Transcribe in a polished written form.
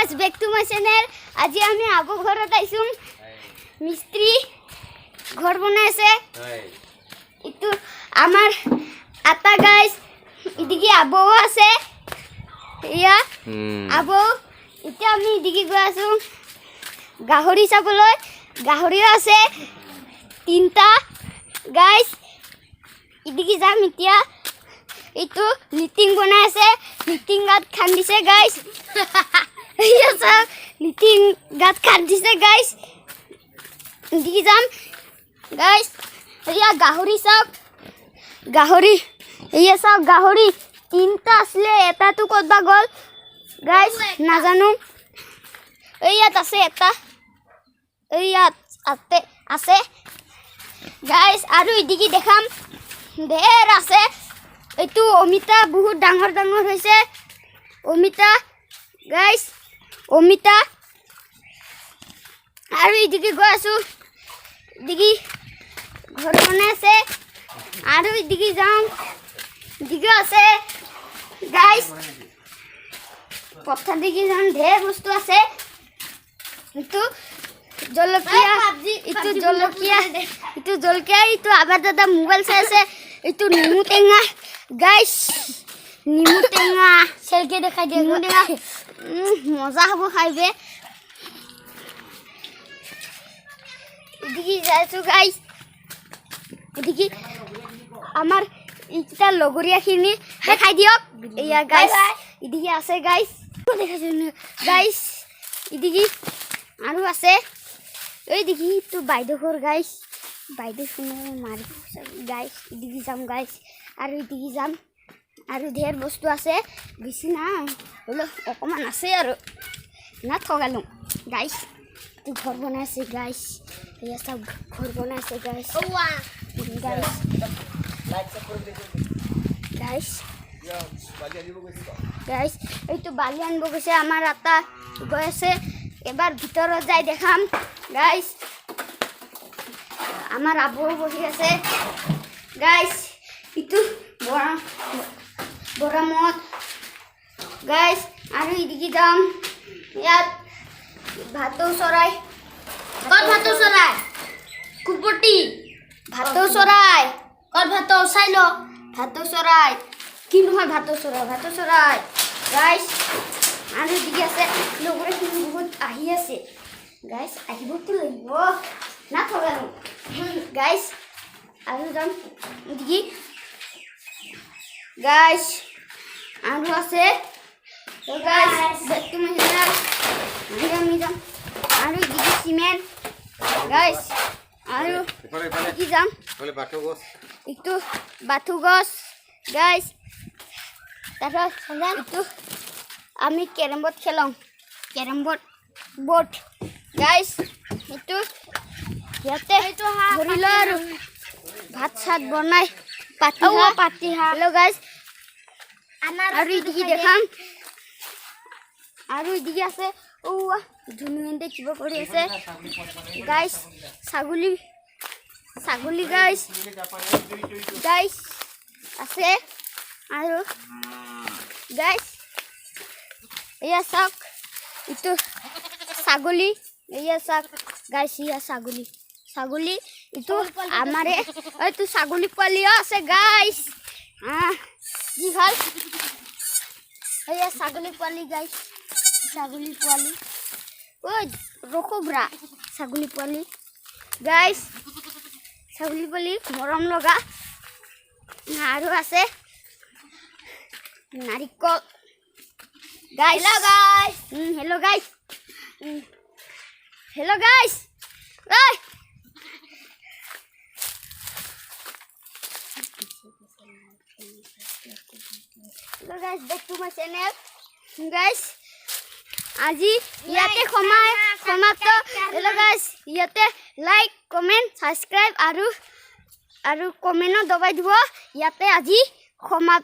guys, back to my channel. আজি আমি আবু ঘৰত আইছুম মিস্ত্রি ঘর বনাইছে ইটো আমার আতা গাইস ইদিকে আবু আছে ইয়া আবু ইটা আমি ইদিকে গৈ আছো গাহৰি চাবলৈ গাহৰিও আছে তিনটা গাইস ইদিকে যাম ইতিয়া ইটো লিটিং বনাইছে লিটিং গাত খান্দিছে guys Yes, liting gat kandise guys. Diki jam guys. Ya gahori sab gahori. Iya sab gahori. Tinta asle eta tu kodba gol. Guys, nazanu. Iya tase eta. Iya ate ase. Guys, aru idiki dekham. Der ase. Etu omita bahut dangor dangor hoise. Omita guys. অমিতা আৰু ইদিকে গৈ আছো ইদিকে ঘৰ বনাই আছে আৰু ইদিকে যাম ইদিকে আছে guys পথৰ দিকে যাম ঢেৰ বস্তু আছে ইটো জলকীয়া ইটো আবার দাদা মোবাইল চাই আছে ইটো নিমু টেঙা গাইস নিমু টেঙা সেলকে দেখাই দিয়ে নিমু টেঙা মজা হব খাইবে এদিকে যাইছো গাইস এদিকে আমার ইটা লগরিয়াখিনি দেখাই দিয়ক ইয়া গাইস এদিকে আছে গাইস দেখাইছো গাইস এদিকে আৰু আছে এই দেখি তো বাইদেউৰ গাইস বাইদেউ শুনে মাৰি গাইস এদিকে যাম গাইস আৰু এদিকে যাম আৰু ঢেৰ বস্তু আছে বেছি নাই হলো অকমান আছে আৰু না ঠগালো গাইস তো ঘৰ বনাইছে গাইস এয়া সব ঘৰ বনাইছে গাইস গাইস গাইস এইটো বালি আনিব গৈছে আমাৰ আটা গৈ আছে এবাৰ ভিতৰত যাই দেখাম গাইস আমাৰ আবু বহি আছে গাইস ইটো বড়া মত গাইস আৰু ইদিকে যাম ইয়াত ভাতৌ চৰাই কত ভাতৌ চৰাই কুপটি ভাতৌ চৰাই কত ভাতৌ চাইলো ভাতৌ চৰাই কি নহয় ভাতৌ চৰাই গাইস আৰু ইদিকে আছে লগৰে বহুত আহি আছে গাইস আহিবতো লাগিব না থগালো গাইস আৰু যাম ইদিকে গাইস আৰু আছে তো গাইস দেখতে মহিলা আমি যাম আৰু ইদিকে সিমেন্ট গাইস আৰু কি যাম ইটো বাথু গছ গাইস তাৰপৰ ইটো আমি ক্যাৰম বোৰ্ড খেলাম ক্যাৰম বোৰ্ড গাইস ইটো ইয়াতে ধৰিল আৰু ভাত সাত বনাই পাতিহা হ্যালো গাইস আৰু ইদিকে দেখাম আৰু ইদিকে আছে ও ধুনুয়েন্তে কিবা কৰি আছে গাইস ছাগলী গাইস আছে আৰু গাইস এয়া চাওক ইটো ছাগলী এয়া চাওক গাইস ইয়া ছাগলী ইটো আমাৰে এইটো ছাগলী পোৱালিও আছে গাইস জি ভাল এয়া ছাগলী পোৱালি গাইস ছাগলী পোৱালি ঐ ৰখবৰা ছাগলী পোৱালি গাইস ছাগলী পোৱালি মৰম লগা আৰু আছে নাৰিকল গাইস হেল্ল' গাইস ঐ Hello guys, back to my channel. Guys, আজি ইয়াতে সমাপ্ত hello guys, ইয়াতে লাইক কমেন্ট সাবস্ক্রাইব আৰু কমেন্ট দবাই দিব ইয়াতে আজি সমাপ্ত